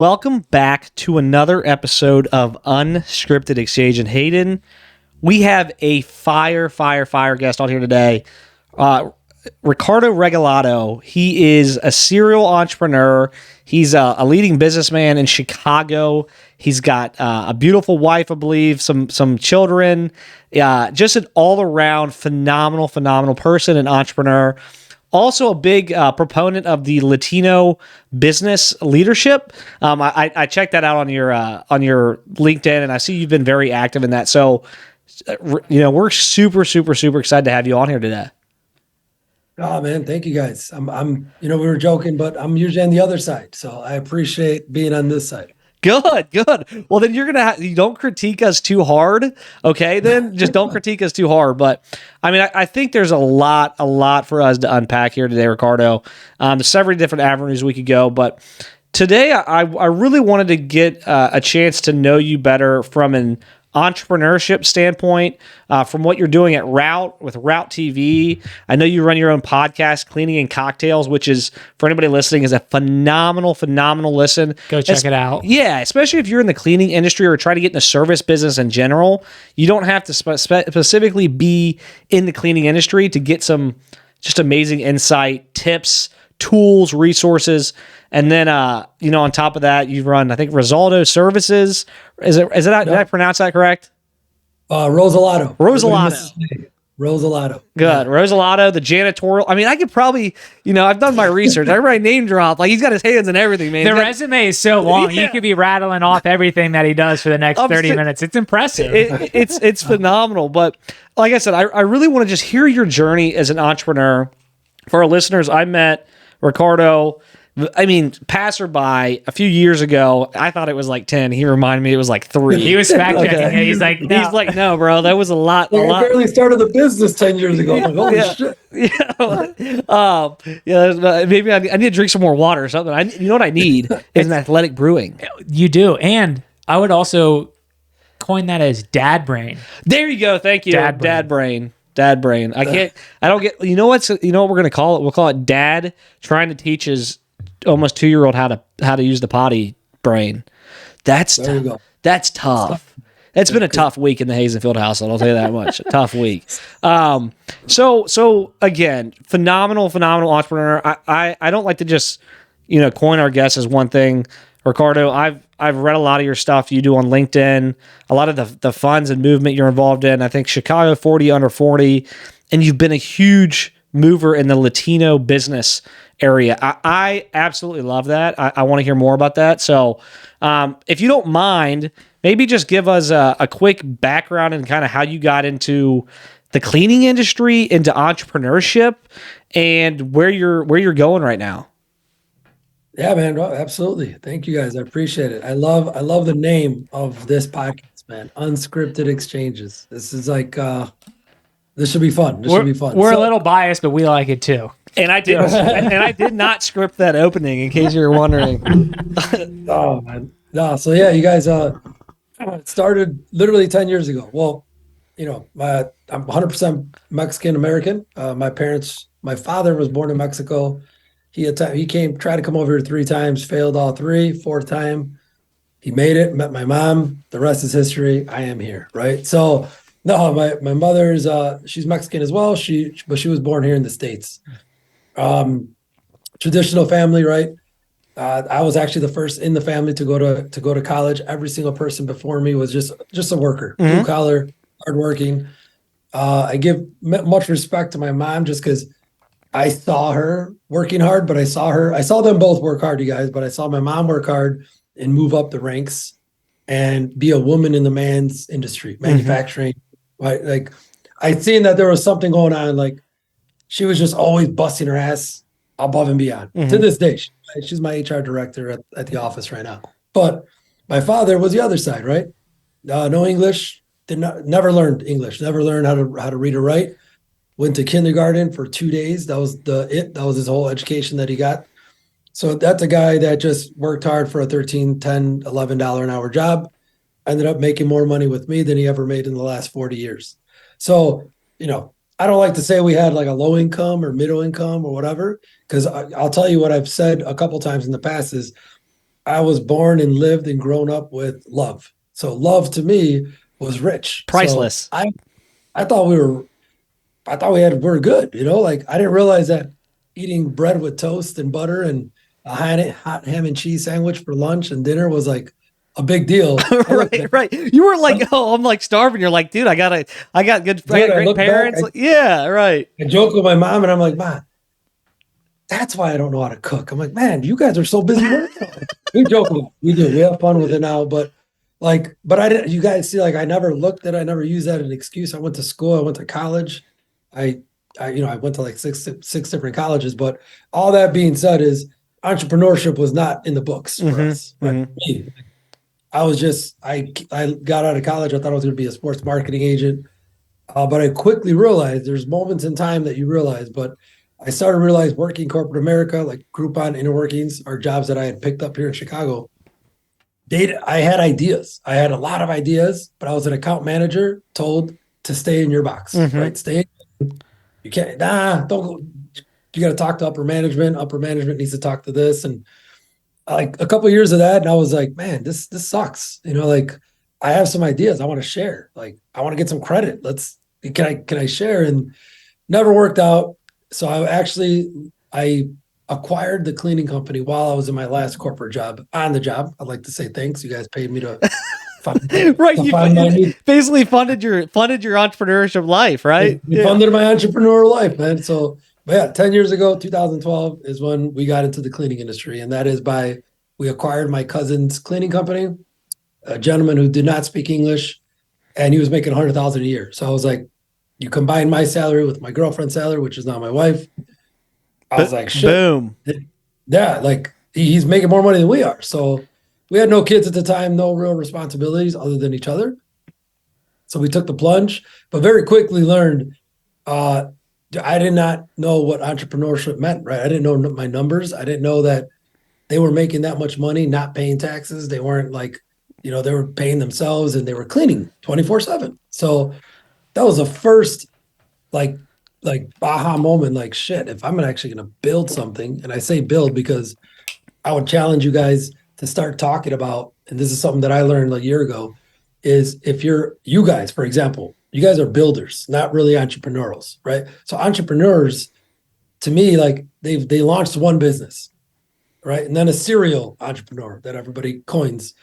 Welcome back to another episode of Unscripted Exchange. And Hayden, we have a fire guest on here today. Ricardo Regalado. He is a serial entrepreneur. He's a leading businessman in Chicago. He's got a beautiful wife, I believe, some children. Just an all-around phenomenal person and entrepreneur. Also a big proponent of the Latino business leadership. I checked that out on your LinkedIn, and I see you've been very active in that. So, we're super excited to have you on here today. Oh man, thank you guys. I'm we were joking, but I'm usually on the other side, so I appreciate being on this side. Good. Well, then you don't critique us too hard, okay? Then just don't critique us too hard. But I mean, I think there's a lot for us to unpack here today, Ricardo. There's several different avenues we could go, but today I really wanted to get a chance to know you better from an entrepreneurship standpoint, from what you're doing at Route with Route TV. I know you run your own podcast, Cleaning and Cocktails, which is, for anybody listening, is a phenomenal listen. Go check it out. Yeah, especially if you're in the cleaning industry or try to get in the service business in general. You don't have to specifically be in the cleaning industry to get some just amazing insight, tips, tools, resources. And then, on top of that, you run, I think, Risaldo Services. Did I pronounce that correct? Rosalado. Good. Rosalado, the janitorial. I mean, I could probably, I've done my research. Everybody name dropped. Like, he's got his hands in everything, man. The resume is so long. Yeah. You could be rattling off everything that he does for the next 30 minutes. It's impressive. It's phenomenal. But like I said, I really want to just hear your journey as an entrepreneur. For our listeners, I met Ricardo, passerby a few years ago. I thought it was like 10. He reminded me it was like 3. He was fact checking. Okay. He's like, no, bro, that was a lot. I barely started the business 10 years ago. I'm like, holy shit. Maybe I need to drink some more water or something. You know what I need is an athletic brewing. You do. And I would also coin that as dad brain. There you go. Thank you. Dad brain. Dad brain. I don't get, you know what we're going to call it? We'll call it dad trying to teach his almost 2-year-old how to use the potty brain. That's tough. It's been a tough week in the Hazenfield household. I'll tell you that much. A tough week. So again, phenomenal entrepreneur. I don't like to just, coin our guests as one thing. Ricardo, I've read a lot of your stuff you do on LinkedIn, a lot of the funds and movement you're involved in. I think Chicago 40 under 40, and you've been a huge mover in the Latino business area. I absolutely love that. I want to hear more about that. So if you don't mind, maybe just give us a quick background and kind of how you got into the cleaning industry, into entrepreneurship, and where you're going right now. Yeah, man. Absolutely. Thank you guys. I appreciate it. I love the name of this podcast, man. Unscripted Exchanges. This is like, this should be fun. We're a little biased, but we like it too. And I did not script that opening, in case you were wondering. Oh man. No, so yeah, you guys started literally 10 years ago. Well, I'm 100% Mexican American. My father was born in Mexico. He tried to come over here 3 times, failed all 3. 4th time, he made it, met my mom. The rest is history. I am here, right? So, no, my mother's she's Mexican as well. But she was born here in the States. Traditional family, right? I was actually the first in the family to go to college. Every single person before me was just a worker, blue collar, hardworking. I give much respect to my mom just because I saw her working hard, but I saw them both work hard, you guys, but I saw my mom work hard and move up the ranks and be a woman in the man's industry, manufacturing, right? Like I'd seen that there was something going on. Like she was just always busting her ass above and beyond. To this day. She's my HR director at the office right now. But my father was the other side, right? No English, never learned English, never learned how to read or write. Went to kindergarten for 2 days. That was that was his whole education that he got. So that's a guy that just worked hard for a $13, $10, $11 an hour job. Ended up making more money with me than he ever made in the last 40 years. So, I don't like to say we had like a low income or middle income or whatever, because I'll tell you what I've said a couple times in the past is I was born and lived and grown up with love. So love to me was rich. So Priceless. I thought we were good, like I didn't realize that eating bread with toast and butter and a hot ham and cheese sandwich for lunch and dinner was like a big deal. Right. You were like, oh, I'm like starving. You're like, dude, I got good, Dude, I great look back, parents. Yeah, right. I joke with my mom and I'm like, "Ma, that's why I don't know how to cook." I'm like, "Man, you guys are so busy working." We joke about it. We do. We have fun with it now, but I didn't. You guys see, like, I never looked at. I never used that as an excuse. I went to school. I went to college. I, I went to like six different colleges. But all that being said, is entrepreneurship was not in the books for us. Right? Me. I was just. I got out of college. I thought I was going to be a sports marketing agent. But I quickly realized there's moments in time that you realize, but I started to realize working corporate America, like Groupon, Inner Workings, are jobs that I had picked up here in Chicago. I had ideas. I had a lot of ideas, but I was an account manager told to stay in your box, right? Stay. You can't, don't go. You got to talk to upper management. Upper management needs to talk to this. And like a couple of years of that, and I was like, man, this sucks. Like I have some ideas I want to share. Like I want to get some credit. Can I share? And never worked out. So I acquired the cleaning company while I was in my last corporate job. On the job, I'd like to say thanks. You guys paid me to right. You basically funded your entrepreneurship life, right? You funded my entrepreneurial life, man. So, but yeah, 10 years ago, 2012 is when we got into the cleaning industry. And that is we acquired my cousin's cleaning company, a gentleman who did not speak English, and he was making $100,000 a year. So I was like, you combine my salary with my girlfriend's salary, which is not my wife. I was like, shit. Boom. Yeah, like he's making more money than we are. So we had no kids at the time, no real responsibilities other than each other. So we took the plunge, but very quickly learned I did not know what entrepreneurship meant, right? I didn't know my numbers. I didn't know that they were making that much money, not paying taxes. They weren't like, they were paying themselves and they were cleaning 24/7. So that was the first like aha moment, like shit, if I'm actually going to build something, and I say build because I would challenge you guys to start talking about, and this is something that I learned a year ago, is if you guys, for example, you guys are builders, not really entrepreneurs, right? So entrepreneurs, to me, like they launched one business, right? And then a serial entrepreneur that everybody coins,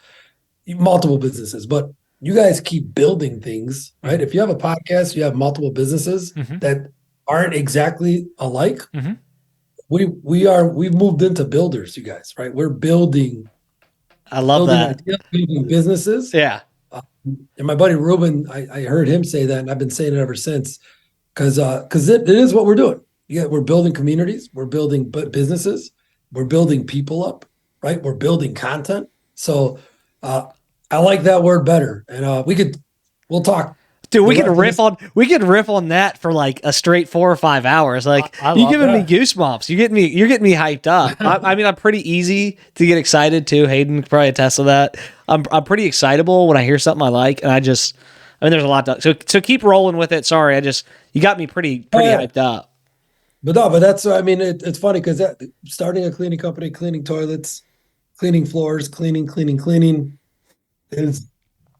multiple businesses, but you guys keep building things, right? If you have a podcast, you have multiple businesses that aren't exactly alike. We've moved into builders, you guys, right? We're building. I love that. Ideas, building businesses. Yeah. And my buddy Ruben, I heard him say that, and I've been saying it ever since, because it is what we're doing. Yeah, we're building communities, we're building businesses, we're building people up, right? We're building content. So I like that word better, and we'll talk. Dude, we can riff on that for like a straight 4 or 5 hours. Like you're giving me goosebumps. You're getting me hyped up. I mean, I'm pretty easy to get excited too. Hayden could probably attest to that. I'm pretty excitable when I hear something I like, and there's a lot to, so keep rolling with it. Sorry, you got me pretty hyped up. But no, but that's, I mean, it's funny because starting a cleaning company, cleaning toilets, cleaning floors, cleaning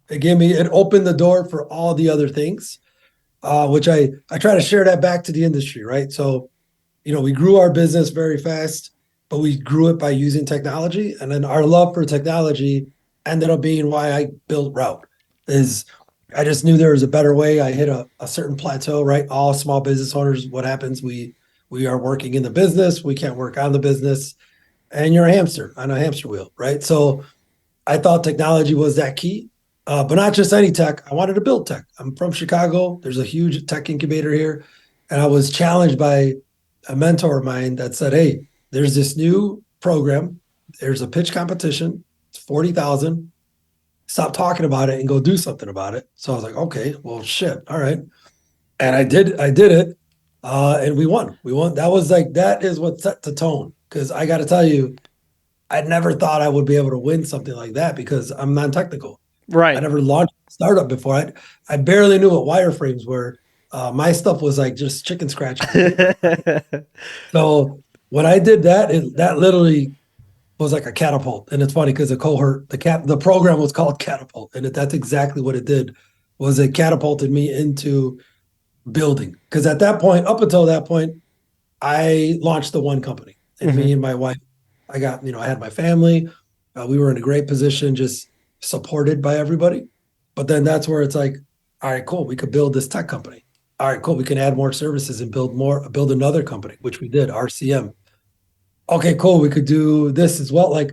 it opened the door for all the other things, which I try to share that back to the industry, right? So, we grew our business very fast, but we grew it by using technology. And then our love for technology ended up being why I built Route. I just knew there was a better way. I hit a certain plateau, right? All small business owners, what happens? We are working in the business. We can't work on the business. And you're a hamster on a hamster wheel, right? So I thought technology was that key. But not just any tech. I wanted to build tech. I'm from Chicago. There's a huge tech incubator here. And I was challenged by a mentor of mine that said, hey, there's this new program. There's a pitch competition. It's 40,000. Stop talking about it and go do something about it. So I was like, okay, well, shit. All right. And I did it. And we won. That is what set the tone. Because I got to tell you, I never thought I would be able to win something like that because I'm non-technical. Right. I never launched a startup before. I barely knew what wireframes were. My stuff was like just chicken scratch. So when I did that, that literally was like a catapult. And it's funny because the program was called Catapult, and that's exactly what it did. Was it catapulted me into building? Because at that point, up until that point, I launched the one company, and me and my wife, I had my family. We were in a great position, just supported by everybody. But then that's where it's like, all right, cool, we could build this tech company. All right, cool, we can add more services and build another company, which we did, RCM. Okay, cool, we could do this as well. Like,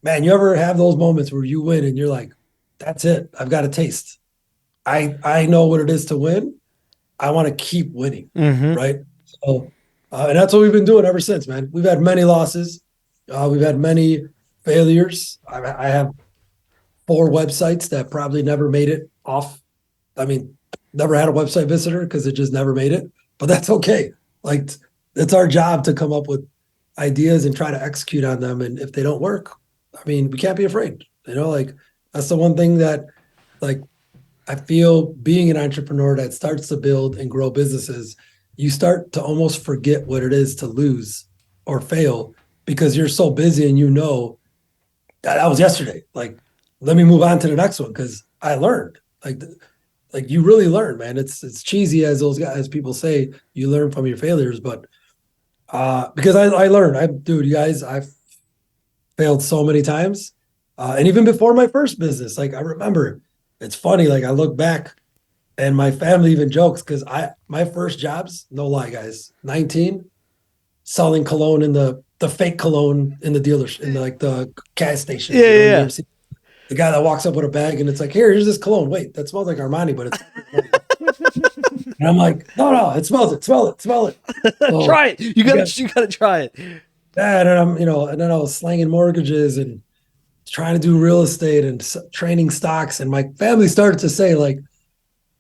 man, you ever have those moments where you win and you're like, that's it, I've got a taste. I know what it is to win. I want to keep winning, right? So, and that's what we've been doing ever since, man. We've had many losses. We've had many failures. I have 4 websites that probably never made it off. I mean, never had a website visitor because it just never made it, but that's okay. Like, it's our job to come up with ideas and try to execute on them. And if they don't work, I mean, we can't be afraid, like that's the one thing that, like, I feel being an entrepreneur that starts to build and grow businesses, you start to almost forget what it is to lose or fail because you're so busy and that was yesterday. Like, let me move on to the next one because I learned. Like you really learn, man. It's cheesy as as people say, you learn from your failures, but because I learned. Dude, you guys, I've failed so many times, and even before my first business, like I remember. It's funny, like I look back and my family even jokes because my first jobs, no lie, guys, 19, selling cologne in the fake cologne in the dealership, in the gas station. Yeah. The guy that walks up with a bag and it's like, here's this cologne. Wait, that smells like Armani, but it's and I'm like, no, it smells it, smell it. So, try it. You gotta try it. Yeah, and and then I was slanging mortgages and trying to do real estate and training stocks. And my family started to say, like,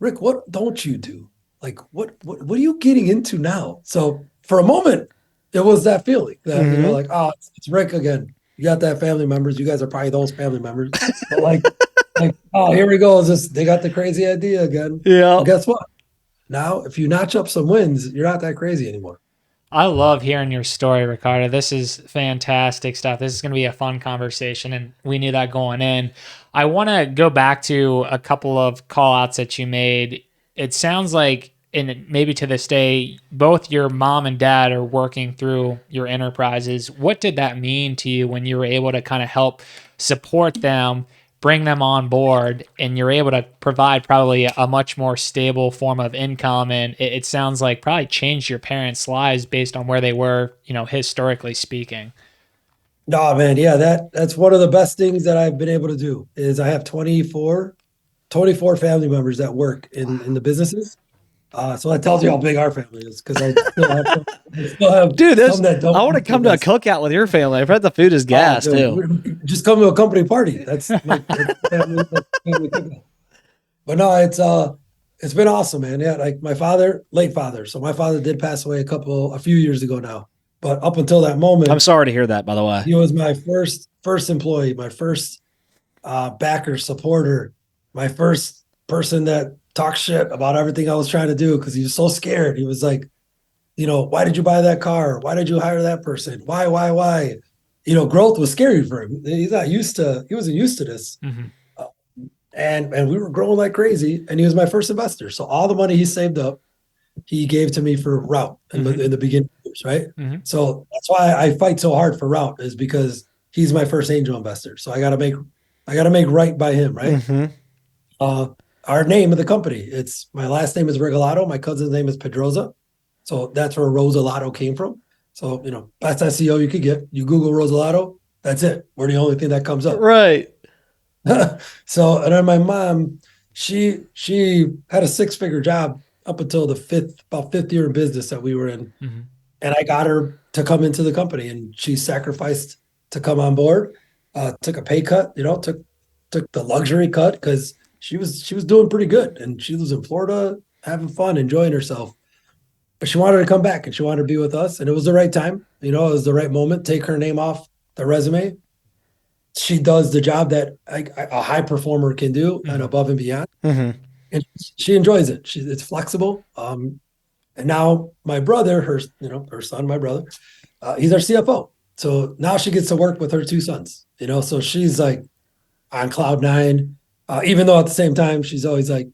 Rick, what don't you do? Like, what are you getting into now? So for a moment, it was that feeling that, like, oh, it's Rick again. You got that family members. You guys are probably those family members. But like, oh, here we go. They got the crazy idea again. Yeah. Well, guess what? Now, if you notch up some wins, you're not that crazy anymore. I love hearing your story, Ricardo. This is fantastic stuff. This is going to be a fun conversation, and we knew that going in. I want to go back to a couple of call outs that you made. It sounds like, and maybe to this day, both your mom and dad are working through your enterprises. What did that mean to you when you were able to kind of help support them, bring them on board, and you're able to provide probably a much more stable form of income? And it sounds like probably changed your parents' lives based on where they were, historically speaking. No, man. Yeah, that's one of the best things that I've been able to do is I have 24 family members that work in the businesses. So that tells you how big our family is because I still have dude, some that don't. I want to come to a cookout with your family. I've heard the food is gas too. Just come to a company party. That's my family cookout. But no, it's been awesome, man. Yeah, like my father, late father. So my father did pass away a few years ago now. But up until that moment, I'm sorry to hear that, by the way. he was my first employee, my first backer, supporter, my first person that talked shit about everything I was trying to do because he was so scared. He was like, why did you buy that car? Why did you hire that person? Why? Growth was scary for him. He wasn't used to this. And we were growing like crazy. And he was my first investor. So all the money he saved up, he gave to me for Route in the beginning years, right? So that's why I fight so hard for Route is because he's my first angel investor. So I got to make right by him, right? Our name of the company, my last name is Regalado. My cousin's name is Pedroza. So that's where Rosalado came from. So, best SEO you could get. You Google Rosalado, that's it. We're the only thing that comes up. Right. So, and then my mom, she had a 6-figure job up until about fifth year in business that we were in. And I got her to come into the company and she sacrificed to come on board, took a pay cut, took the luxury cut because she was doing pretty good and she was in Florida having fun, enjoying herself. But she wanted to come back and she wanted to be with us. And it was the right time. It was the right moment. Take her name off the resume. She does the job that a high performer can do and above and beyond. And she enjoys it. It's flexible. And now my brother, her son, my brother, he's our CFO. So now she gets to work with her 2 sons, so she's like on cloud nine. Even though at the same time, she's always like,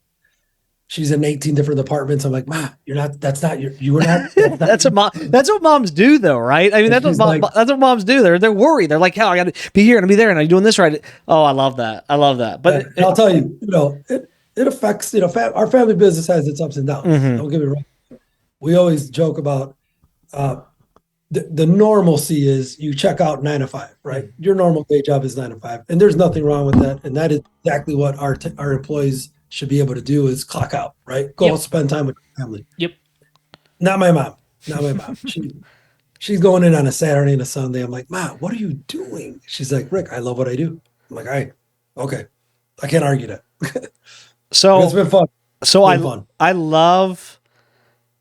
she's in 18 different departments. I'm like, Ma, you were not. That's what moms do though, right? I mean, that's what moms do. They're worried. They're like, hell, I got to be here and be there, and are you doing this right? Oh, I love that. But I'll tell you, it affects, our family business has its ups and downs. Don't get me wrong. We always joke about the normalcy is you check out 9 to 5, right? Your normal day job is 9 to 5, and there's nothing wrong with that. And that is exactly what our employees should be able to do is clock out, right? Go spend time with your family. Yep. Not my mom. She's going in on a Saturday and a Sunday. I'm like, Ma, what are you doing? She's like, Rick, I love what I do. I'm like, all right, okay. I can't argue that. So it's been fun. I love,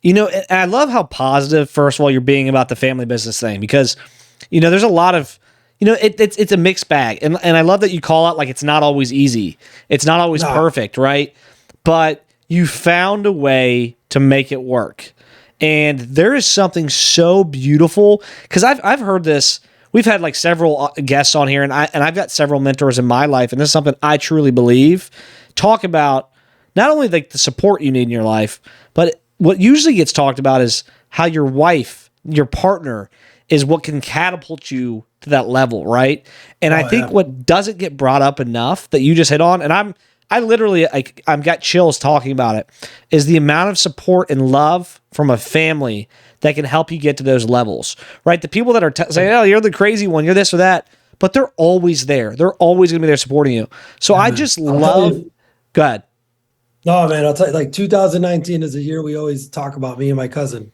I love how positive, first of all, you're being about the family business thing, because, there's a lot of, it's a mixed bag. And I love that you call out, like, it's not always easy. It's not always perfect, right? But you found a way to make it work. And there is something so beautiful, because I've heard this. We've had like several guests on here, and I've got several mentors in my life, and this is something I truly believe. Talk about not only like the support you need in your life, but what usually gets talked about is how your wife, your partner, is what can catapult you to that level, right? And I think what doesn't get brought up enough that you just hit on, and I've got chills talking about it, is the amount of support and love from a family that can help you get to those levels, right? The people that are saying, oh, you're the crazy one, you're this or that, but they're always there. They're always going to be there supporting you. So I just love, go ahead. No, man, I'll tell you, like 2019 is a year we always talk about, me and my cousin.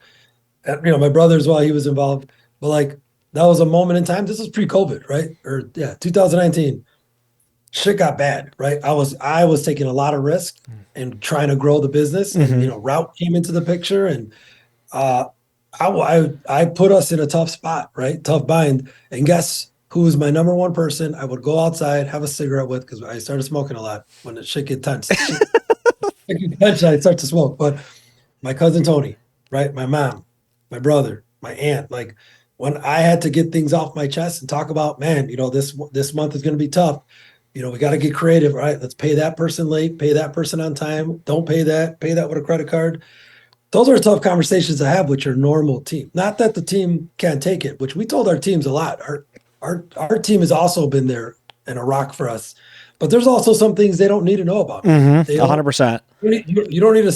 My brother as well, he was involved, but like that was a moment in time. This was pre-COVID, right? 2019. Shit got bad, right? I was taking a lot of risk and trying to grow the business, and route came into the picture, and I put us in a tough spot, right? Tough bind. And guess who was my number one person I would go outside, have a cigarette with, because I started smoking a lot when the shit get tense. I start to smoke. But my cousin Tony, right? My mom, my brother, my aunt, like when I had to get things off my chest and talk about, man, this month is going to be tough. We got to get creative, right? Let's pay that person late, pay that person on time. Don't pay that with a credit card. Those are tough conversations to have with your normal team. Not that the team can't take it, which we told our teams a lot. Our team has also been there and a rock for us, but there's also some things they don't need to know about. 100%. You don't need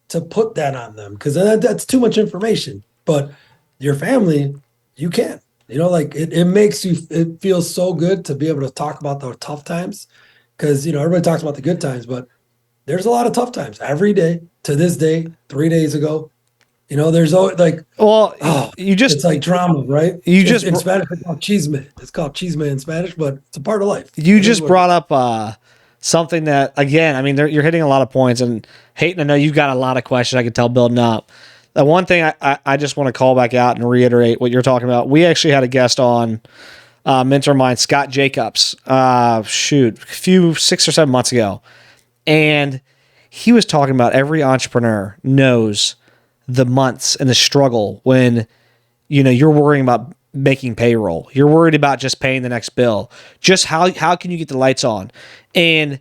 to put that on them, because that's too much information. But your family, you can. It makes you, it feels so good to be able to talk about the tough times, because, everybody talks about the good times, but there's a lot of tough times every day to this day, 3 days ago. There's always like, it's like drama, right? In Spanish, it's called chisme. It's called chisme in Spanish, but it's a part of life. You just brought up something that, again, I mean, you're hitting a lot of points, and Hayden, I know you've got a lot of questions I can tell building up. The one thing I just want to call back out and reiterate what you're talking about. We actually had a guest on, mentor of mine, Scott Jacobs, a few 6 or 7 months ago. And he was talking about every entrepreneur knows the months and the struggle when, you're worrying about making payroll. You're worried about just paying the next bill. Just how can you get the lights on? And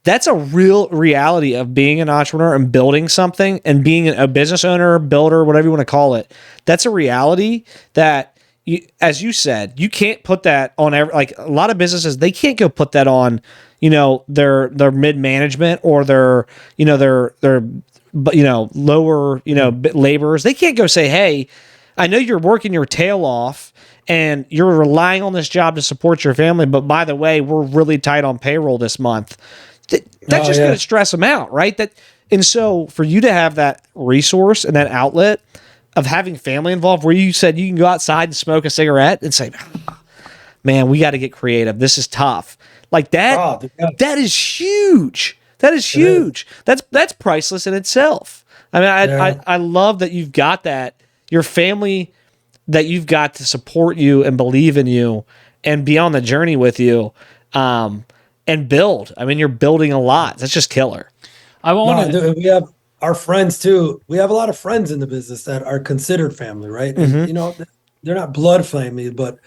that's a real reality of being an entrepreneur and building something and being a business owner, builder, whatever you want to call it. That's a reality that, as you said, you can't put that on like a lot of businesses. They can't go put that on, their mid management or their lower, laborers. They can't go say, hey, I know you're working your tail off and you're relying on this job to support your family, but by the way, we're really tight on payroll this month. That's just going to stress them out, right? And so for you to have that resource and that outlet of having family involved, where you said you can go outside and smoke a cigarette and say, man, we got to get creative. This is tough. Like that, that is huge. That is huge. That's priceless in itself. I mean, I love that you've got that, your family that you've got to support you and believe in you and be on the journey with you. And build. I mean, you're building a lot. That's just killer. We have our friends too. We have a lot of friends in the business that are considered family, right? And, they're not blood family, but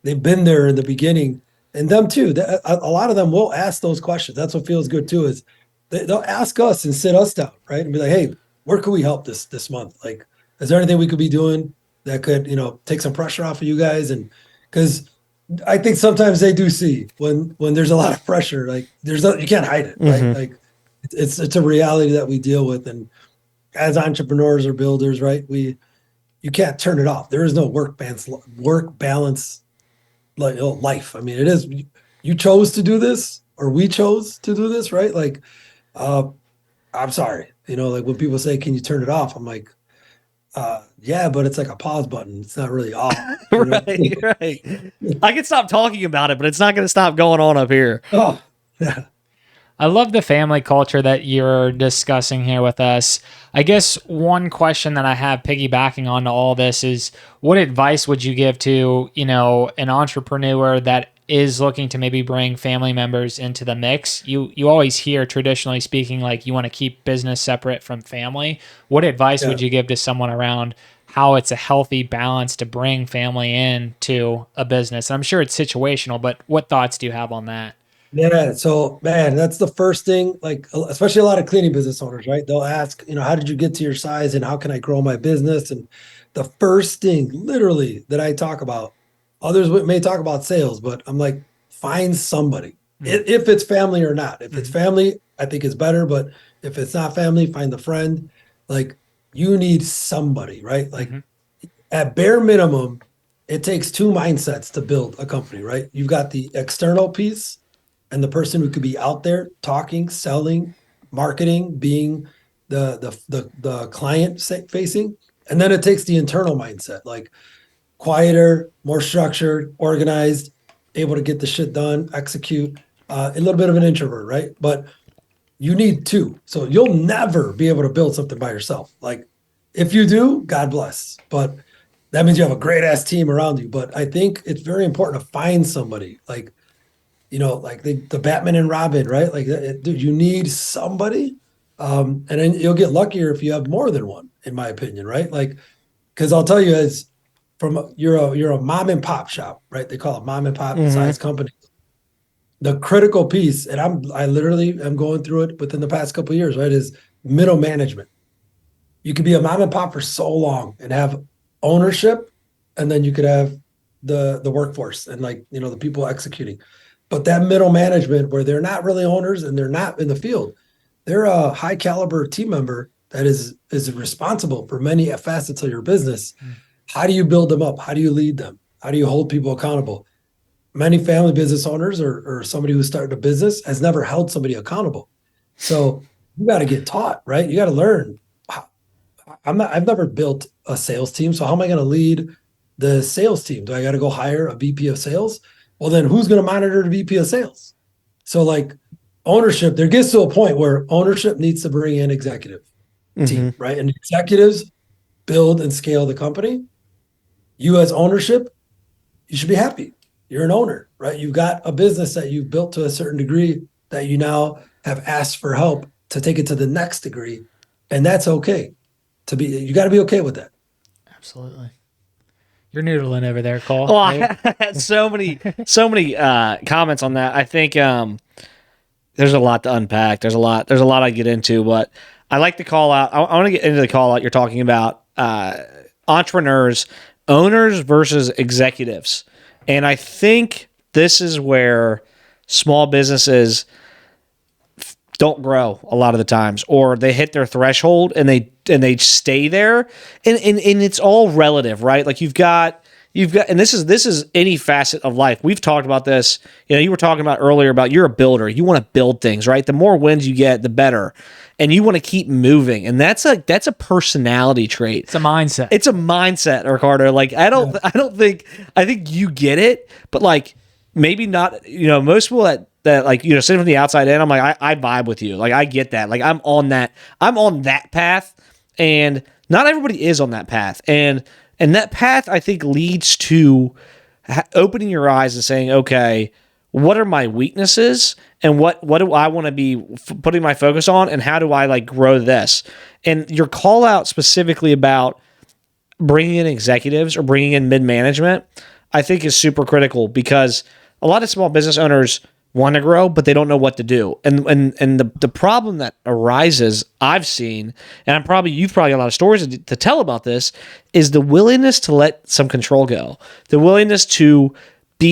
they've been there in the beginning, and them too. A lot of them will ask those questions. That's what feels good too, is they'll ask us and sit us down, right? And be like, hey, where could we help this month? Like, is there anything we could be doing that could, take some pressure off of you guys? And because I think sometimes they do see when there's a lot of pressure, like you can't hide it, right? Like it's a reality that we deal with. And as entrepreneurs or builders, right, you can't turn it off. There is no work balance like life. I mean, it is, you chose to do this, or we chose to do this, right? Like, I'm sorry, like when people say, can you turn it off? I'm like, yeah, but it's like a pause button. It's not really off. Right. I can stop talking about it, but it's not going to stop going on up here. Oh, yeah. I love the family culture that you're discussing here with us. I guess one question that I have piggybacking onto all this is, what advice would you give to, an entrepreneur that is looking to maybe bring family members into the mix? You always hear, traditionally speaking, like you want to keep business separate from family. What advice would you give to someone around how it's a healthy balance to bring family into a business? I'm sure it's situational, but what thoughts do you have on that? Yeah. So, man, that's the first thing, like, especially a lot of cleaning business owners, right? They'll ask, how did you get to your size and how can I grow my business? And the first thing literally that I talk about, others may talk about sales, but I'm like, find somebody, if it's family or not. If it's family, I think it's better. But if it's not family, find the friend. Like, you need somebody, right? Like, at bare minimum, it takes two mindsets to build a company, right? You've got the external piece, and the person who could be out there talking, selling, marketing, being the client facing. And then it takes the internal mindset, like quieter, more structured, organized, able to get the shit done, execute, a little bit of an introvert, right? But you need two. So you'll never be able to build something by yourself. Like, if you do, God bless. But that means you have a great ass team around you. But I think it's very important to find somebody, like, like the Batman and Robin, right? Like, dude, you need somebody. And then you'll get luckier if you have more than one, in my opinion, right? Like, because I'll tell you, you're a mom and pop shop, right? They call it mom and pop size company. The critical piece, and I literally am going through it within the past couple of years, right? Is middle management. You could be a mom and pop for so long and have ownership, and then you could have the workforce and, like, the people executing. But that middle management, where they're not really owners and they're not in the field, they're a high caliber team member that is responsible for many facets of your business. How do you build them up? How do you lead them? How do you hold people accountable? Many family business owners or somebody who's started a business has never held somebody accountable. So you got to get taught, right? You got to learn. I've never built a sales team. So how am I going to lead the sales team? Do I got to go hire a VP of sales? Well, then who's going to monitor the VP of sales? So, like, ownership, there gets to a point where ownership needs to bring in executive team, right? And executives build and scale the company. You as ownership, you should be happy. You're an owner, right? You've got a business that you've built to a certain degree that you now have asked for help to take it to the next degree. And that's okay. You got to be okay with that. Absolutely. You're noodling over there, Cole. Well, I had so many comments on that. I think there's a lot to unpack. There's a lot I get into, but I like to call out. I want to get into the call out. You're talking about entrepreneurs, owners versus executives, and I think this is where small businesses don't grow a lot of the times, or they hit their threshold and they stay there, and it's all relative, right? Like you've got, and this is any facet of life. We've talked about this. You were talking about earlier about you're a builder. You want to build things, right? The more wins you get, the better, and you want to keep moving. And that's a personality trait. It's a mindset. It's a mindset, Ricardo. Like I think you get it, but like maybe not. Most people that like sitting from the outside in, I'm like I vibe with you. Like I get that. Like I'm on that path, and not everybody is on that path, and that path I think leads to opening your eyes and saying, okay, what are my weaknesses, and what do I want to be putting my focus on, and how do I like grow this? And your call out specifically about bringing in executives or bringing in mid management, I think is super critical because a lot of small business owners want to grow, but they don't know what to do. And the problem that arises, I've seen, and you've probably got a lot of stories to tell about this, is the willingness to let some control go, the willingness to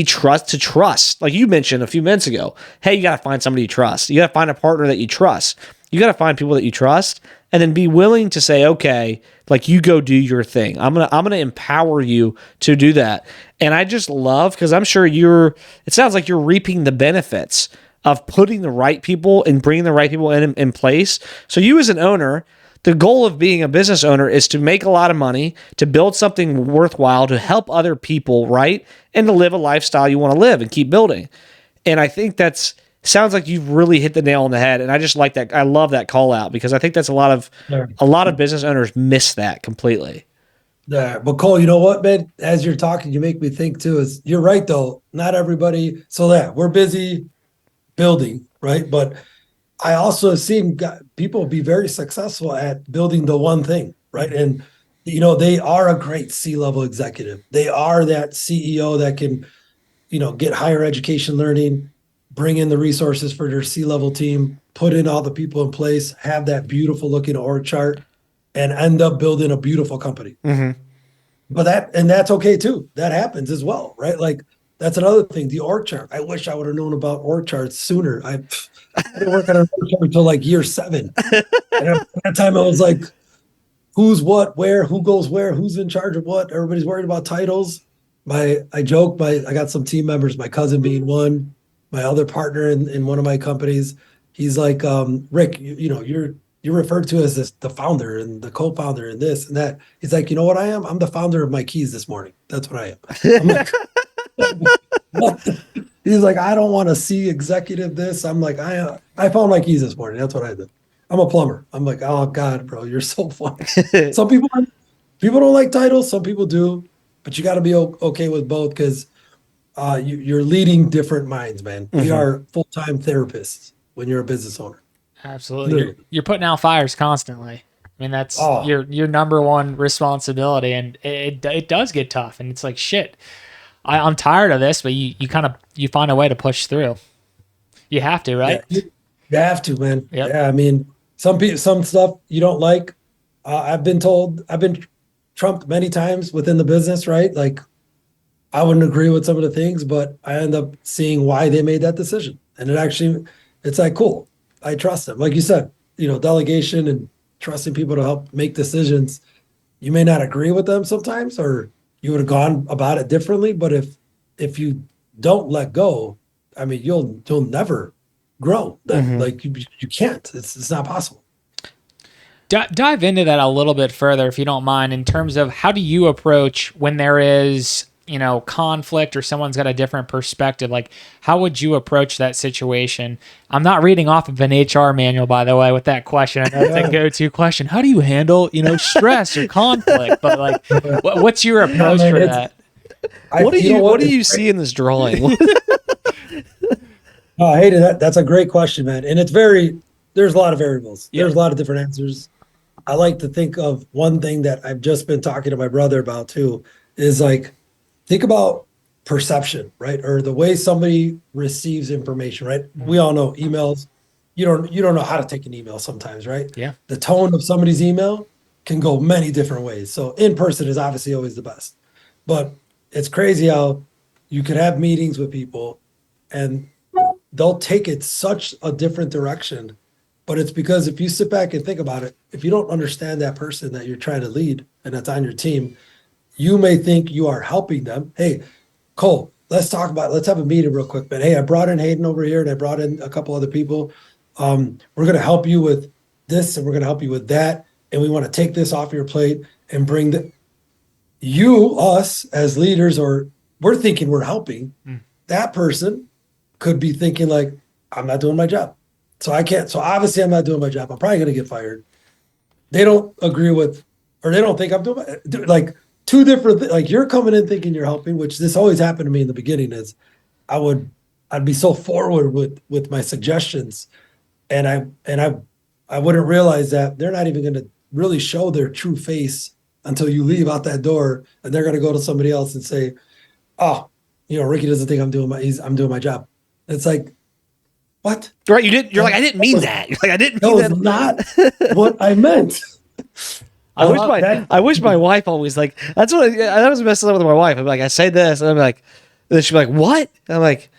trust. Like you mentioned a few minutes ago, hey, you got to find somebody you trust. You got to find a partner that you trust. You got to find people that you trust, and then be willing to say, okay, like you go do your thing. I'm gonna empower you to do that. And I just love, because I'm sure it sounds like you're reaping the benefits of putting the right people and bringing the right people in place. So you as an owner, the goal of being a business owner is to make a lot of money, to build something worthwhile, to help other people, right? And to live a lifestyle you want to live and keep building. And I think sounds like you've really hit the nail on the head. And I just like that. I love that call out, because I think that's a lot of business owners miss that completely. Yeah, but Cole, you know what, man? As you're talking, you make me think too. You're right though. Not everybody. So we're busy building, right? But I also have seen people be very successful at building the one thing, right? And they are a great C-level executive. They are that CEO that can, get higher education learning, bring in the resources for their C-level team, put in all the people in place, have that beautiful looking org chart, and end up building a beautiful company. Mm-hmm. But that's okay too. That happens as well, right? Like that's another thing. The org chart. I wish I would have known about org charts sooner. I didn't work on an org chart until like year 7. And at that time I was like, who's what, where, who goes where, who's in charge of what? Everybody's worried about titles. I joke, I got some team members, my cousin being one, my other partner in one of my companies. He's like, Rick, you're referred to as the founder and the co-founder and this and that. He's like, you know what I am? I'm the founder of my keys this morning. That's what I am. I'm like, what? He's like, I don't want to see executive this. I'm like, I found my keys this morning. That's what I did. I'm a plumber. I'm like, oh God, bro, you're so funny. Some people don't like titles. Some people do, but you got to be okay with both, because you're leading different minds, man. We are full-time therapists when you're a business owner. Absolutely. You're putting out fires constantly. I mean, that's your number one responsibility, and it does get tough. And it's like, shit, I'm tired of this, but you find a way to push through. You have to, right? Yeah, you have to, man. Yep. Yeah, I mean, some stuff you don't like. I've been trumped many times within the business, right? Like, I wouldn't agree with some of the things, but I end up seeing why they made that decision. And it's like, cool. I trust them. Like you said, delegation and trusting people to help make decisions. You may not agree with them sometimes, or you would have gone about it differently. But if you don't let go, I mean, you'll never grow. Like you can't. It's not possible. Dive into that a little bit further, if you don't mind, in terms of how do you approach when there is, conflict or someone's got a different perspective? Like, how would you approach that situation? I'm not reading off of an HR manual, by the way, with that question. I know it's a go-to question. How do you handle, stress or conflict? But like, what's your approach for that? What do you see in this drawing? Oh, Hayden, that's a great question, man. And there's a lot of variables. There's a lot of different answers. I like to think of one thing that I've just been talking to my brother about too, is like, think about perception, right? Or the way somebody receives information, right? We all know emails. You don't know how to take an email sometimes, right? Yeah. The tone of somebody's email can go many different ways. So in person is obviously always the best. But it's crazy how you could have meetings with people and they'll take it such a different direction. But it's because if you sit back and think about it, if you don't understand that person that you're trying to lead and that's on your team, you may think you are helping them. Hey, Cole, let's have a meeting real quick, man. Hey, I brought in Hayden over here and I brought in a couple other people. We're going to help you with this and we're going to help you with that. And we want to take this off your plate and bring us as leaders, or we're thinking we're helping. That person could be thinking like, I'm not doing my job. So I can't. So obviously I'm not doing my job. I'm probably going to get fired. They don't agree with, or they don't think I'm doing like two different like you're coming in thinking you're helping, which this always happened to me in the beginning is I'd be so forward with my suggestions and I wouldn't realize that they're not even going to really show their true face until you leave out that door, and they're going to go to somebody else and say, oh, Ricky doesn't think I'm doing my job. It's like, what? Right? You're like, I didn't mean that. You're like, I didn't That mean was that. not what I meant. I wish my wife always like. That's what I was messing up with my wife. I'm like, I say this, and I'm like, and then she'd be like, what? And I'm like,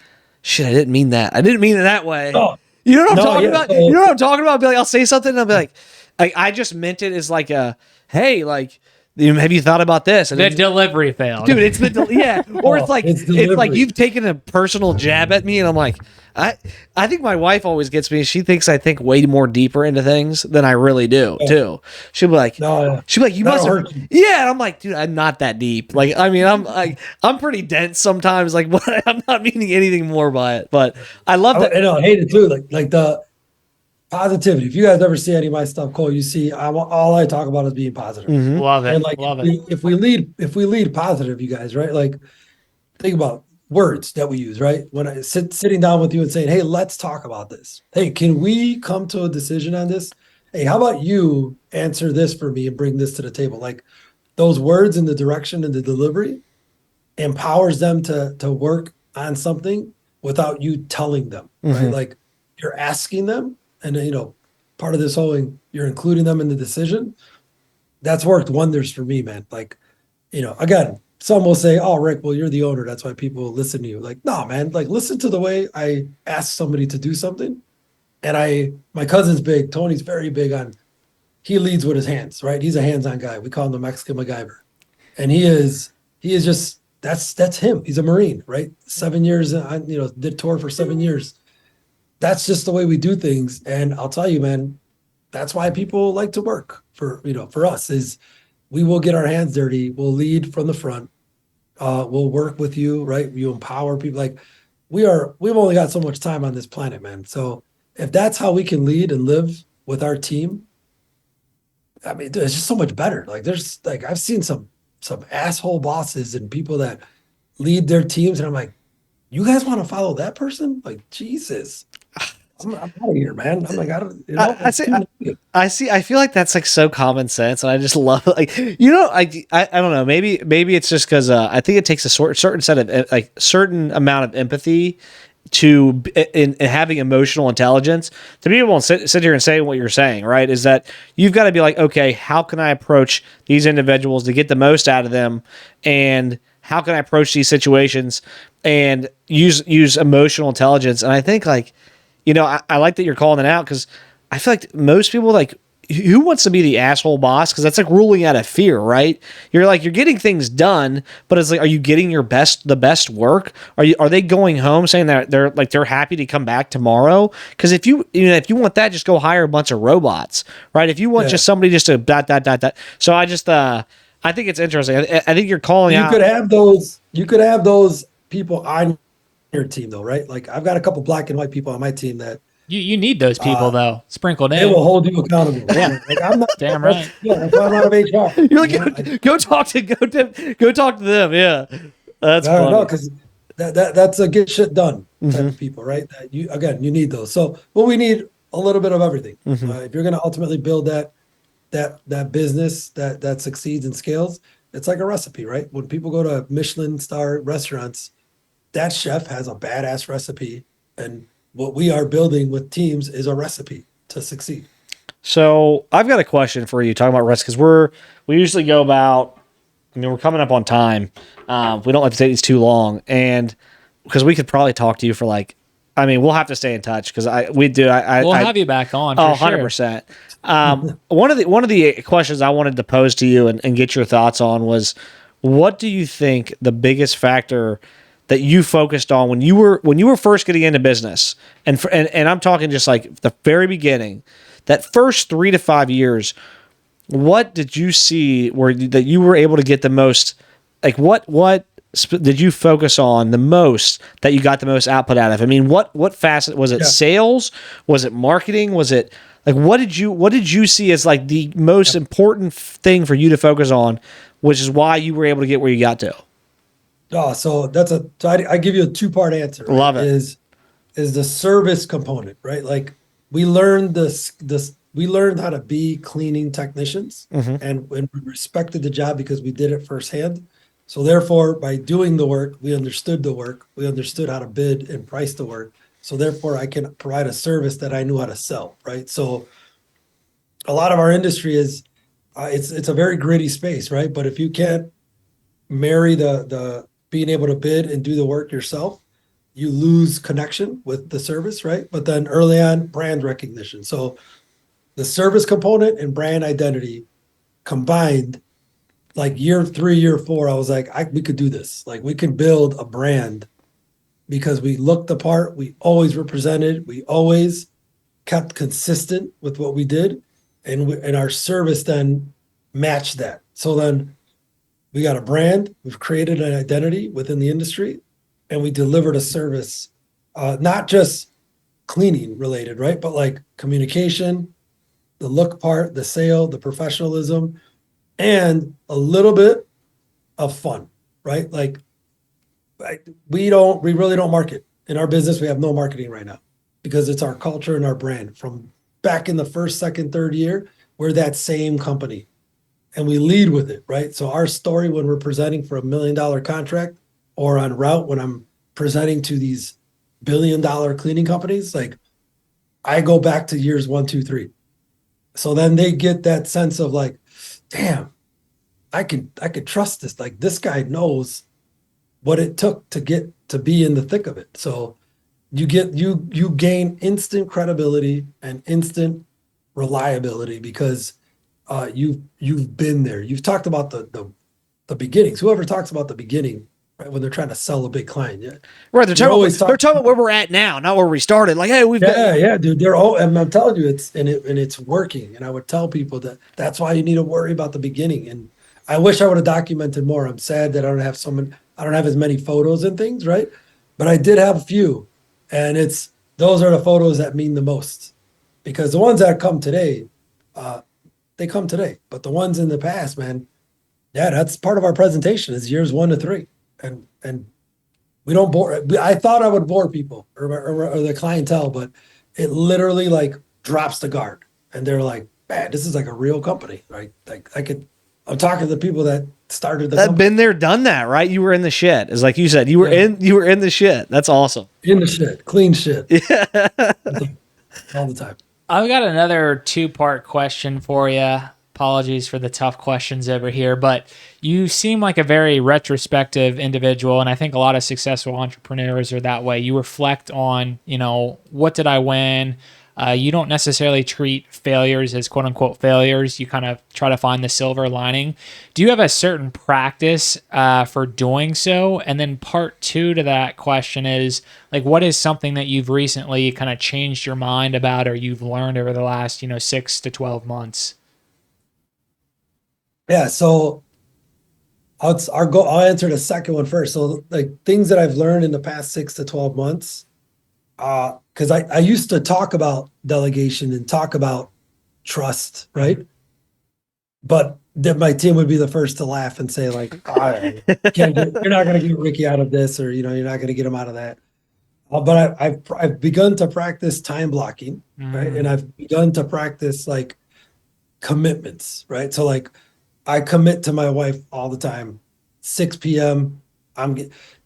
shit, I didn't mean that. I didn't mean it that way. Oh, You know what I'm no, talking yeah, about? so- You know what I'm talking about? I'll be like, I'll say something, and I'll be like, I just meant it as like a, hey, like, have you thought about this? And The then, delivery failed. dude, it's yeah, or it's like it's it's like delivery. you've taken a personal jab at me, and I'm like, I think my wife always gets me. She thinks I think way more deeper into things than I really do too. She'll be like, No, she'll be like, you must that'll have, hurt you. yeah. And I'm like, dude, I'm not that deep. Like, I mean, I'm pretty dense sometimes. Like, I'm not meaning anything more by it, but I love that. I hate it too. Like the positivity. If you guys ever see any of my stuff, Cole, you see all I talk about is being positive. Mhm. Love it. And like Love it. if we lead positive, you guys, right? Like think about words that we use, right? When I sitting down with you and saying, "Hey, let's talk about this. Hey, can we come to a decision on this? Hey, how about you answer this for me and bring this to the table?" Like those words and the direction and the delivery empowers them to work on something without you telling them, right? Mhm. Like you're asking them, and part of this whole you're including them in the decision. That's worked wonders for me, man. Like, again, some will say, "Oh, Rick, well, you're the owner. That's why people listen to you." Like, no, man. Like, listen to the way I ask somebody to do something. And my cousin's big. Tony's very big on. He leads with his hands, right? He's a hands-on guy. We call him the Mexican MacGyver, and he is just that's him. He's a Marine, right? 7 years, did tour for 7 years. That's just the way we do things. And I'll tell you, man, that's why people like to work for us is we will get our hands dirty. We'll lead from the front. We'll work with you, right? You empower people. Like we've only got so much time on this planet, man. So if that's how we can lead and live with our team, I mean, dude, it's just so much better. Like there's like I've seen some asshole bosses and people that lead their teams, and I'm like, you guys want to follow that person? Like Jesus. I'm out of here, man. I'm like, I don't, I see. I feel like that's like so common sense, and I just love it. Like, I don't know. Maybe it's just because I think it takes a certain set of like certain amount of empathy to in having emotional intelligence to be able to sit here and say what you're saying. Right? Is that you've got to be like, okay, how can I approach these individuals to get the most out of them, and how can I approach these situations and use emotional intelligence? And I think like. I like that you're calling it out because I feel like most people like who wants to be the asshole boss because that's like ruling out of fear, right? You're getting things done, but it's like, are you getting the best work? Are they going home saying that they're happy to come back tomorrow? Because if you want that, just go hire a bunch of robots, right? If you want just somebody just to that. So I just I think it's interesting. I think you're calling out. You could have those people on your team though, right? Like I've got a couple black and white people on my team that You need those people though sprinkled they in. will hold you accountable. Yeah. Like I'm not Damn right. that's why I'm out of HR. You're like, go talk to them. Yeah, that's funny. No, because that's a get shit done type of people, right? That you need those. So, we need a little bit of everything. If you're going to ultimately build that business that succeeds and scales, it's like a recipe, right? When people go to Michelin star restaurants, that chef has a badass recipe, and what we are building with teams is a recipe to succeed. So I've got a question for you talking about rest because we usually go about. I mean, we're coming up on time. We don't like to take these too long, and because we could probably talk to you for like. I mean, we'll have to stay in touch because We'll have you back on. For 100%. One of the questions I wanted to pose to you and get your thoughts on was, what do you think the biggest factor that you focused on when you were first getting into business, and I'm talking just like the very beginning, that first 3 to 5 years, what did you see that you were able to get the most, like what did you focus on the most that you got the most output out of? I mean, what facet was it? Sales? Was it marketing? Was it like what did you see as like the most important thing for you to focus on, which is why you were able to get where you got to? Oh, so I give you a 2-part answer. Right? Love it. Is the service component, right? Like we learned we learned how to be cleaning technicians, and we respected the job because we did it firsthand. So therefore, by doing the work, we understood the work. We understood how to bid and price the work. So therefore, I can provide a service that I knew how to sell, right? So a lot of our industry is it's a very gritty space, right? But if you can't marry the being able to bid and do the work yourself, you lose connection with the service, right? But then early on, brand recognition. So the service component and brand identity combined, like year 3, year 4, I was like, we could do this. Like we can build a brand because we looked the part. We always represented. We always kept consistent with what we did, and our service then matched that. So then we got a brand. We've created an identity within the industry, and we delivered a service, not just cleaning related, right? But like communication, the look part, the sale, the professionalism, and a little bit of fun, right? Like we really don't market in our business. We have no marketing right now because it's our culture and our brand. From back in the first, second, third year, we're that same company and we lead with it, right? So our story when we're presenting for $1 million contract or on route when I'm presenting to these $1 billion cleaning companies, like I go back to years 1, 2, 3. So then they get that sense of like, damn, I could trust this. Like this guy knows what it took to get to be in the thick of it. So you gain instant credibility and instant reliability because you've been there. You've talked about the beginnings. Whoever talks about the beginning, right, when they're trying to sell a big client, yeah, Right, they're talking about where we're at now, not where we started. Like, hey, yeah, dude. They're all, and I'm telling you, it's working. And I would tell people that's why you need to worry about the beginning. And I wish I would have documented more. I'm sad that I don't have as many photos and things, right? But I did have a few, and those are the photos that mean the most, because the ones that come today, they come today. But the ones in the past, man, yeah, that's part of our presentation is years 1 to 3, and we don't bore. I thought I would bore people or the clientele, but it literally like drops the guard, and they're like, "Man, this is like a real company, right?" Like I'm talking to the people that started the company. Been there, done that, right? You were in the shit. It's like you said, you were in the shit. That's awesome. In the shit, clean shit, yeah, all the time. I've got another 2-part question for you. Apologies for the tough questions over here, but you seem like a very retrospective individual, and I think a lot of successful entrepreneurs are that way. You reflect on, what did I win? You don't necessarily treat failures as quote unquote failures. You kind of try to find the silver lining. Do you have a certain practice for doing so? And then part 2 to that question is like, what is something that you've recently kind of changed your mind about, or you've learned over the last, 6 to 12 months? Yeah. So I'll answer the second one first. So like things that I've learned in the past 6 to 12 months, because I used to talk about delegation and talk about trust, right? But then my team would be the first to laugh and say like, you're not going to get Ricky out of this, or you're not going to get him out of that. But I've begun to practice time blocking, right? And I've begun to practice like commitments, right? So like I commit to my wife all the time, 6 p.m.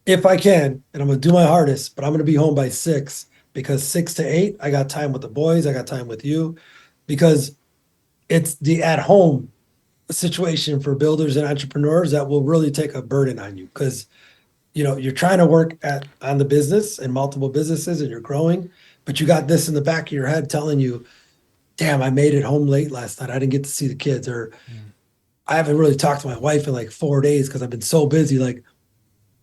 If I can, and I'm going to do my hardest, but I'm going to be home by 6, because 6 to 8, I got time with the boys. I got time with you, because it's the at home situation for builders and entrepreneurs that will really take a burden on you, because you're trying to work on the business and multiple businesses and you're growing, but you got this in the back of your head telling you, damn, I made it home late last night. I didn't get to see the kids, or I haven't really talked to my wife in like 4 days because I've been so busy. Like,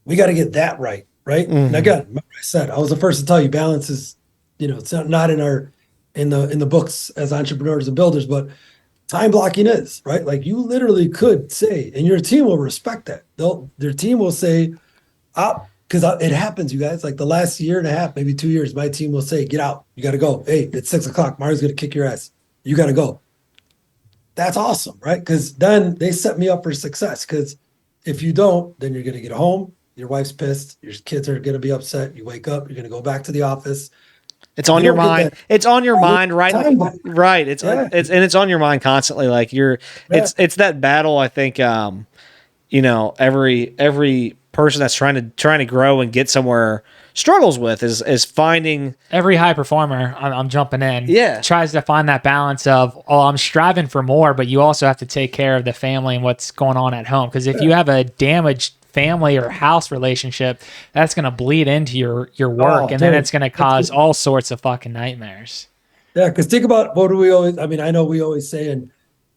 we got to get that right. And again, remember I said, I was the first to tell you balance is, it's not in the books as entrepreneurs and builders, but time blocking is, right? Like you literally could say, and your team will respect that. Their team will say, because it happens, you guys, like the last year and a half, maybe 2 years, my team will say, get out. You got to go. Hey, it's 6 o'clock. Mario's going to kick your ass. You got to go. That's awesome, right? Because then they set me up for success. Because if you don't, then you're going to get home. Your wife's pissed. Your kids are going to be upset. You wake up. You're going to go back to the office. It's on your mind. It's on your mind, right? Right. It's on your mind constantly. Like it's that battle. I think every person that's trying to grow and get somewhere struggles with is finding. Every high performer, I'm jumping in, Yeah. tries to find that balance of, I'm striving for more, but you also have to take care of the family and what's going on at home. Because if you have a damaged family or house relationship, that's going to bleed into your work, and then it's going to cause all sorts of fucking nightmares. Yeah, because think about what do we always, I mean, I know we always say, and,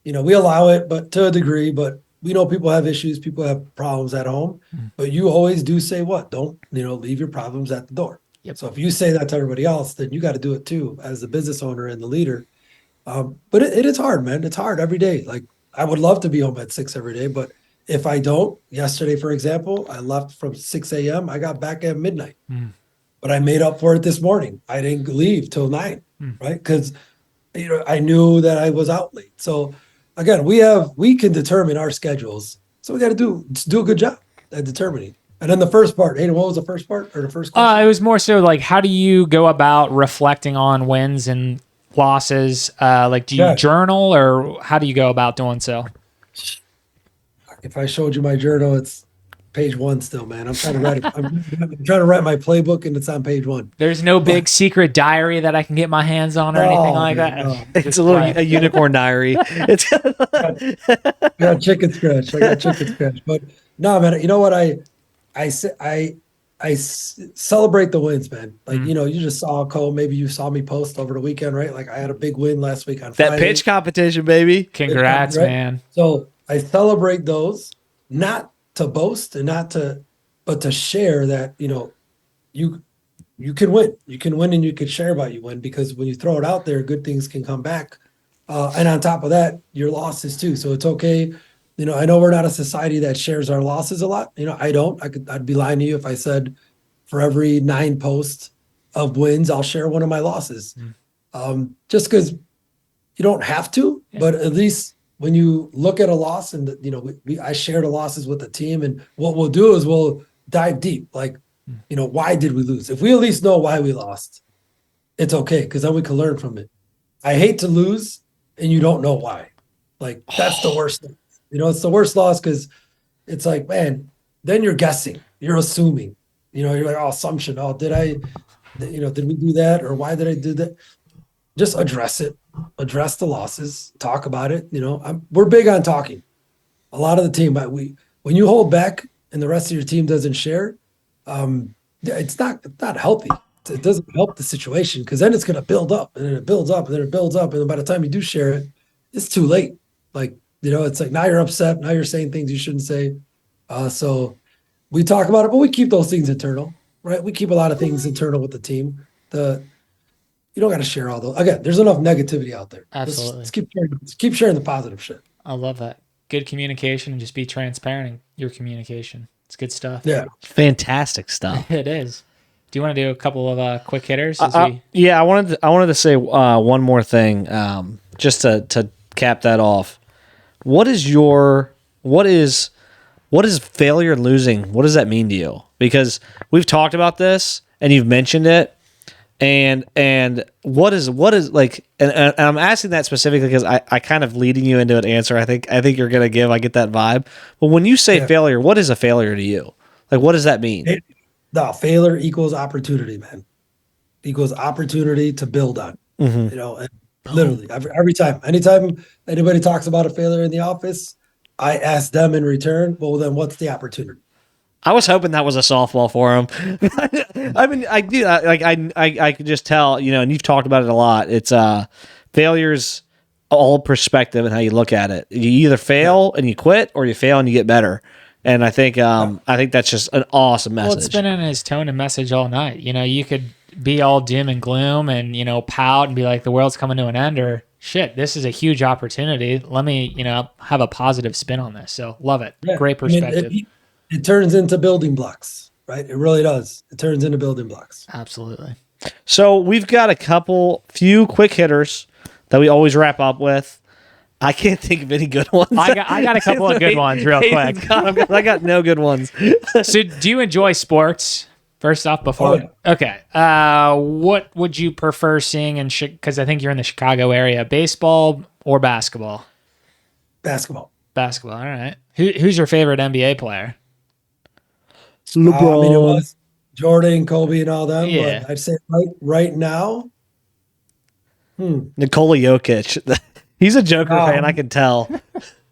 we allow it, but to a degree, but we know people have issues, people have problems at home, but you always do say what? Don't, leave your problems at the door. Yep. So if you say that to everybody else, then you got to do it too as the business owner and the leader. But it is hard, man. It's hard every day. Like, I would love to be home at 6 every day, but if I don't, yesterday, for example, I left from 6 a.m. I got back at midnight, but I made up for it this morning. I didn't leave till 9, right? Because, I knew that I was out late. So again, we can determine our schedules. So we got to do a good job at determining. And then the first part, Hayden, what was the first part or the first question? It was more so like, how do you go about reflecting on wins and losses? Like, do you journal, or how do you go about doing so? If I showed you my journal, it's page 1 still, man. I'm trying to write it. I'm trying to write my playbook, and it's on page 1. There's no big secret diary that I can get my hands on or anything like that. No. It's a unicorn diary. It's I got chicken scratch. But no, man. You know what? I celebrate the wins, man. Like, you just saw Cole. Maybe you saw me post over the weekend, right? Like, I had a big win last week on Friday. that pitch competition, baby. Congrats, Right? man. So I celebrate those, not to boast and but to share that, you can win. You can win, and you can share about you win, because when you throw it out there, good things can come back. And on top of that, your losses too. So it's okay. I know we're not a society that shares our losses a lot. I don't. I'd be lying to you if I said for every 9 posts of wins, I'll share one of my losses. Just because you don't have to, but at least when you look at a loss, and I share the losses with the team, and what we'll do is we'll dive deep. Like, why did we lose? If we at least know why we lost, it's okay, because then we can learn from it. I hate to lose and you don't know why. Like, that's the worst thing. It's the worst loss, because it's like, man, then you're guessing, you're assuming, you're like, assumption. Did we do that, or why did I do that? Just address it, address the losses, talk about it. We're big on talking. A lot of the team, when you hold back and the rest of your team doesn't share, it's not healthy. It doesn't help the situation, because then it's going to build up, and then it builds up, and then it builds up. And then by the time you do share it, it's too late. Like, it's like, now you're upset. Now you're saying things you shouldn't say. So we talk about it, but we keep those things internal, right? We keep a lot of things internal with the team. You don't got to share all those. Again, there's enough negativity out there. Absolutely. Let's keep sharing the positive shit. I love that. Good communication, and just be transparent in your communication. It's good stuff. Yeah. Fantastic stuff. It is. Do you want to do a couple of quick hitters? Yeah, I wanted to say one more thing, just to cap that off. What is failure and losing? What does that mean to you? Because we've talked about this, and you've mentioned it, and what is like, and I'm asking that specifically because I kind of leading you into an answer. I think you're gonna give. I get that vibe. But when you say failure, what is a failure to you? Like, what does that mean? Failure equals opportunity, man. Equals opportunity to build on. Mm-hmm. And literally every time, anytime anybody talks about a failure in the office, I ask them in return, well, then what's the opportunity? I was hoping that was a softball for him. I mean, I do. I could just tell, and you've talked about it a lot. It's failure's all perspective and how you look at it. You either fail and you quit, or you fail and you get better. And I think that's just an awesome message. Well, it's been in his tone and message all night. You could be all doom and gloom and, pout and be like, the world's coming to an end, or shit, this is a huge opportunity. Let me, have a positive spin on this. So love it. Yeah. Great perspective. It turns into building blocks, right? It really does. It turns into building blocks. Absolutely. So we've got few quick hitters that we always wrap up with. I can't think of any good ones. I got a couple of good ones real quick. I got no good ones. So do you enjoy sports? First off, okay. What would you prefer seeing because I think you're in the Chicago area, baseball or basketball? Basketball. Basketball. All right. Who's your favorite NBA player? I mean, it was Jordan, Kobe, and all them, Yeah. but I'd say right now, Nikola Jokic. He's a Joker fan, I can tell.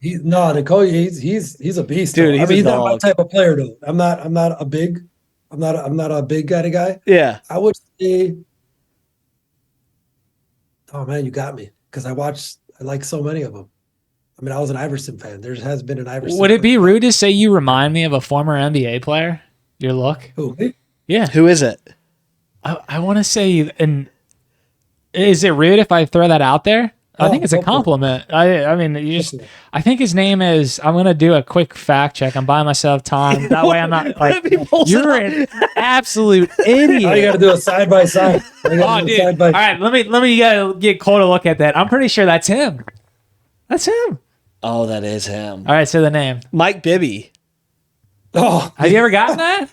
Nicole, he's a beast, Dude. though. He's He's a not my dog. type of player, though. I'm not a big guy. Yeah. I would say, oh man, you got me because I like so many of them. I mean, I was an Iverson fan. There has been an Iverson. Would it be rude to say you remind me of a former NBA player? Your look? Who, me? Yeah. Who is it? I want to say, and is it rude if I throw that out there? I think it's a go for it. compliment. I mean, I think his name is, I'm going to do a quick fact check. I'm buying myself time. That way I'm not like, you're an absolute idiot. Now you got to do a side by side. Oh, dude. All right, let me get Cole to look at that. I'm pretty sure that's him. That's him. Oh, that is him. All right, say the name. Mike Bibby. Oh, Have you ever gotten that?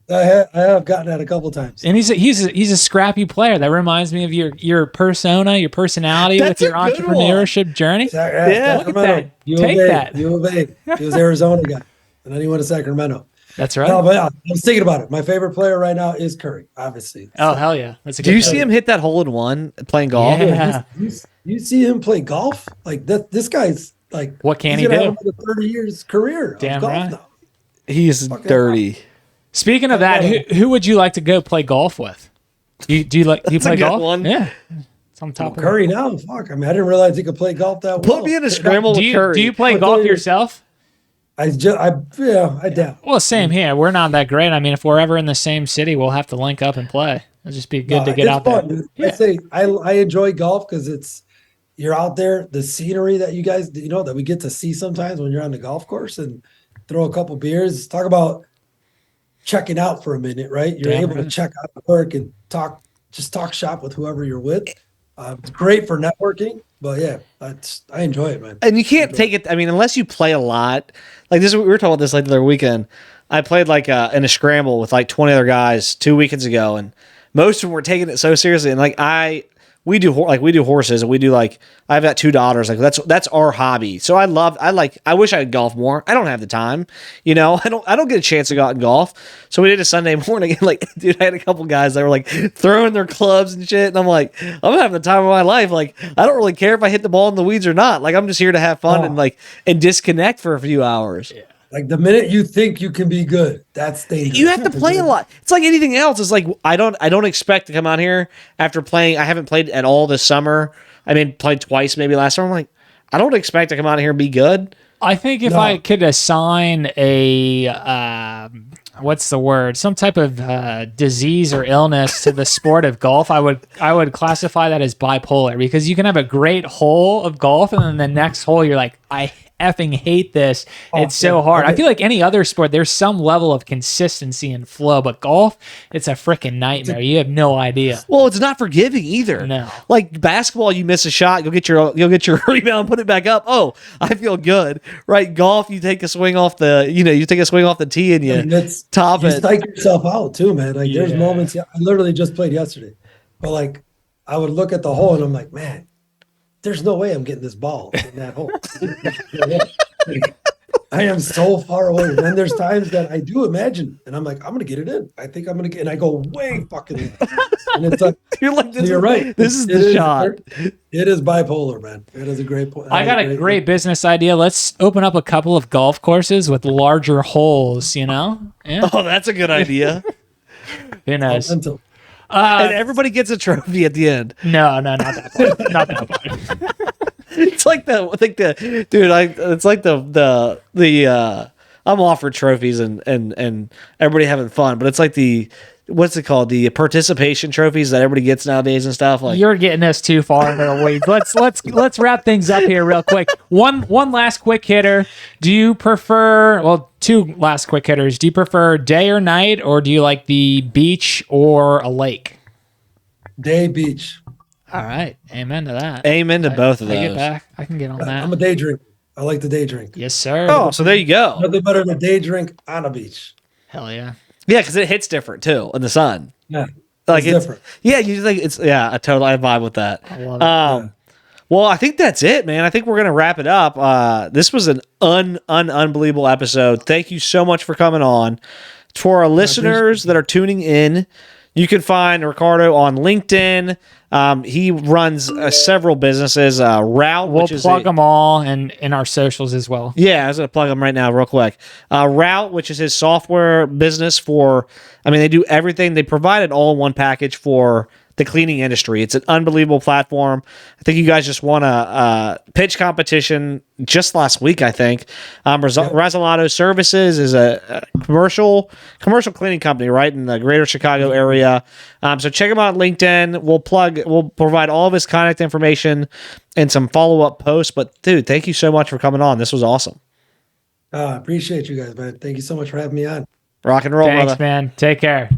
I have gotten that a couple times. And he's a scrappy player. That reminds me of your persona, your personality That's with your a good entrepreneurship journey. Yeah, look at that. U Take of A, that. U of A. He was Arizona guy, and then he went to Sacramento. That's right. No, but yeah, I was thinking about it. My favorite player right now is Curry, obviously. Oh, hell yeah. That's a good Do you pick. see him hit that hole in one playing golf? Yeah. You see him play golf? Like that. This guy's like, What can he's he gonna do? have another 30 years career Damn of golf right. now. He's dirty. Speaking of that, who would you like to go play golf with? Do you play a good golf? one. Yeah. It's on top of Curry now. Fuck. I mean, I didn't realize he could play golf that Put well. me in a scramble Do with you, Curry. do you play I'll golf tell you- yourself? I doubt. Well, same here. We're not that great. I mean, if we're ever in the same city, we'll have to link up and play. It'll just be good to get it's out fun, there. dude. Yeah. I say I enjoy golf because you're out there, the scenery that you guys that we get to see sometimes when you're on the golf course and throw a couple beers. Talk about checking out for a minute, right? You're Damn able right. to check out work and talk shop with whoever you're with. It's great for networking, but yeah, I enjoy it, man. And you can't take it. I mean, unless you play a lot. Like this, we were talking about this like the other weekend. I played like in a scramble with like 20 other guys 2 weekends ago, and most of them were taking it so seriously. And like we do horses, and we do like I've got 2 daughters. Like that's our hobby. So I wish I could golf more. I don't have the time. I don't get a chance to go out and golf. So we did a Sunday morning, and like, dude, I had a couple guys that were like throwing their clubs and shit, and I'm like, I'm having the time of my life. Like I don't really care if I hit the ball in the weeds or not. Like I'm just here to have fun and disconnect for a few hours. Yeah. Like the minute you think you can be good, that's dangerous. You have to play a lot. It's like anything else. It's like I don't expect to come out here after playing. I haven't played at all this summer. I mean, played twice maybe last summer. I'm like, I don't expect to come out here and be good. I think if I could assign what's the word? Some type of disease or illness to the sport of golf, I would classify that as bipolar, because you can have a great hole of golf and then the next hole you're like, I effing hate this. It's so hard. I feel like any other sport, there's some level of consistency and flow, but golf, it's a freaking nightmare. You have no idea. Well, it's not forgiving either. No. Like basketball, you miss a shot, you'll get your rebound, put it back up. Oh, I feel good. Right? Golf, you take a swing off the tee and you top you it. psych yourself out too, man. Like there's moments. I literally just played yesterday, but like I would look at the hole and I'm like, man, there's no way I'm getting this ball in that hole. I am so far away. And then there's times that I do imagine, and I'm like, I'm gonna get it in. I think I'm gonna get, and I go way fucking in. And it's like, You're like, you're right. This is the shot. It is bipolar, man. It is a great point. I got a great business idea. Let's open up a couple of golf courses with larger holes, Yeah. Oh, that's a good idea. Who knows? Mental. And everybody gets a trophy at the end. No, not that part. Not that part. It's like I'm all for trophies and everybody having fun, but it's like what's it called? The participation trophies that everybody gets nowadays and stuff. Like You're getting us too far into the weeds. Let's wrap things up here real quick. One last quick hitter. Do you prefer? Well, 2 last quick hitters. Do you prefer day or night, or do you like the beach or a lake? Day beach. All right, amen to that. amen to both of I get those. back. I can get on that. I'm a day drinker. I like the day drink. Yes, sir. Oh, so there you go. Nothing better than a day drink on a beach. Hell yeah. Yeah, because it hits different too in the sun. Yeah. Like It's different. Yeah, you think I totally vibe with that. I love it. Well, I think that's it, man. I think we're going to wrap it up. This was an unbelievable episode. Thank you so much for coming on. For our listeners that are tuning in, you can find Ricardo on LinkedIn. He runs several businesses. Route, We'll which is plug them all and in our socials as well. Yeah, I was going to plug them right now real quick. Route, which is his software business they do everything. They provide an all-in-one package for the cleaning industry. It's an unbelievable platform. I think you guys just won a pitch competition just last week, I think. Regalado Services is a commercial cleaning company right in the greater Chicago area. So check him out on LinkedIn. We'll provide all of his contact information and some follow-up posts. But dude, thank you so much for coming on. This was awesome. I appreciate you guys, man. Thank you so much for having me on. Rock and roll, Thanks, brother. man. Take care.